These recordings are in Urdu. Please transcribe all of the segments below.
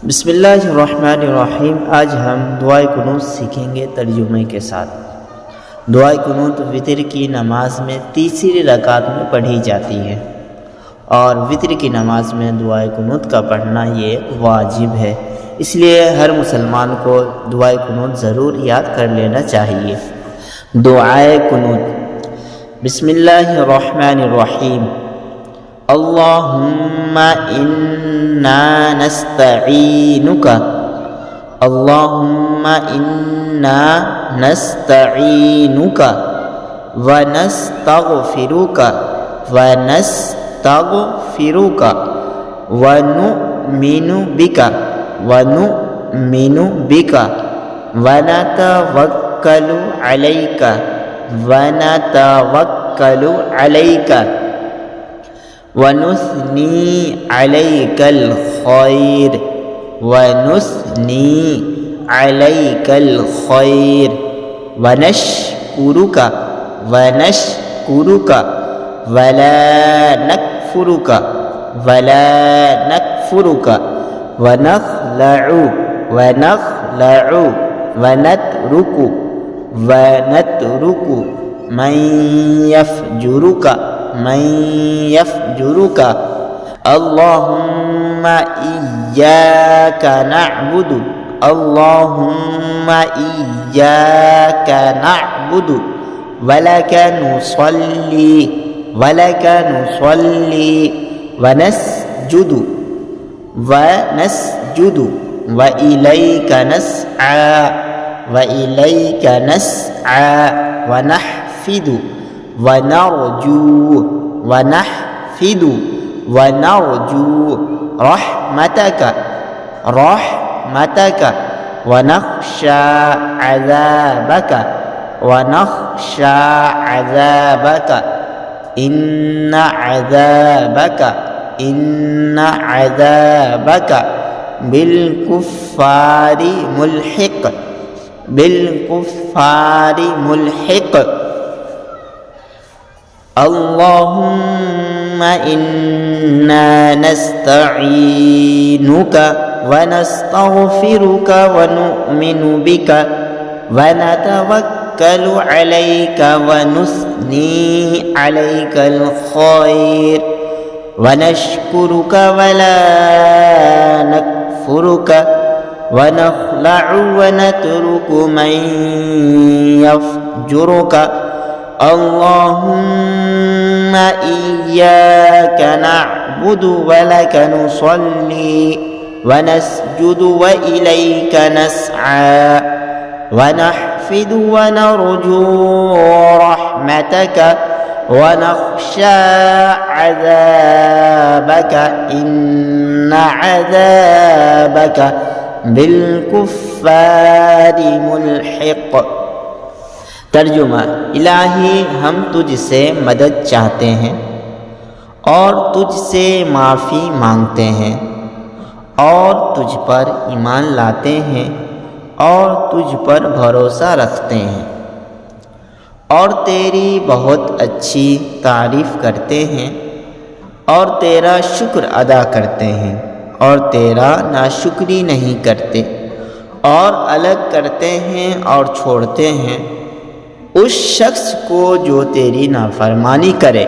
بسم اللہ الرحمن الرحیم۔ آج ہم دعائے قنوت سیکھیں گے ترجمے کے ساتھ۔ دعائے قنوت وتر کی نماز میں تیسری رکعت میں پڑھی جاتی ہے، اور وتر کی نماز میں دعائے قنوت کا پڑھنا یہ واجب ہے، اس لیے ہر مسلمان کو دعائے قنوت ضرور یاد کر لینا چاہیے۔ دعائے قنوت۔ بسم اللہ الرحمن الرحیم۔ اللہم انا نستعینک، اللہم انا نستعینک ونستغفرک ونستغفرک ونؤمن بک ونتوکل علیک ونثنی علیک الخیر ونشکرک ولا نکفرک ونخلع ونترک من یفجرک اللہم ایاک نعبد ولک نصلی ونسجد وإلیک نسعى ونحفد ونرجو رحمتک ونخشى عذابک ان عذابک بالکفار ملحق اللہم انا نستعینک ونستغفرک ونؤمن بک ونتوکل علیک ونثنی علیک الخیر ونشکرک ولا نکفرک ونخلع ونترک من یفجرک اللہم ایاک نعبد ولک نصلی ونسجد وإلیک نسعى ونحفد ونرجو رحمتک ونخشى عذابک ان عذابک بالکفار ملحق۔ ترجمہ۔ الہی ہم تجھ سے مدد چاہتے ہیں اور تجھ سے معافی مانگتے ہیں، اور تجھ پر ایمان لاتے ہیں اور تجھ پر بھروسہ رکھتے ہیں، اور تیری بہت اچھی تعریف کرتے ہیں اور تیرا شکر ادا کرتے ہیں اور تیرا ناشکری نہیں کرتے، اور الگ کرتے ہیں اور چھوڑتے ہیں اس شخص کو جو تیری نافرمانی کرے۔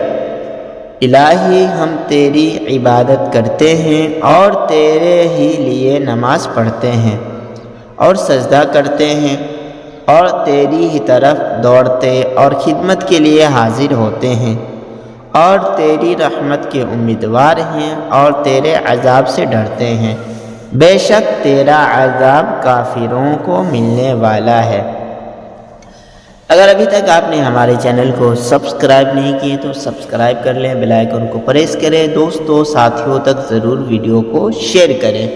الہی ہم تیری عبادت کرتے ہیں اور تیرے ہی لیے نماز پڑھتے ہیں اور سجدہ کرتے ہیں اور تیری ہی طرف دوڑتے اور خدمت کے لیے حاضر ہوتے ہیں، اور تیری رحمت کے امیدوار ہیں اور تیرے عذاب سے ڈرتے ہیں۔ بے شک تیرا عذاب کافروں کو ملنے والا ہے۔ اگر ابھی تک آپ نے ہمارے چینل کو سبسکرائب نہیں کیے تو سبسکرائب کر لیں، بیل آئیکن کو پریس کریں، دوستوں ساتھیوں تک ضرور ویڈیو کو شیئر کریں۔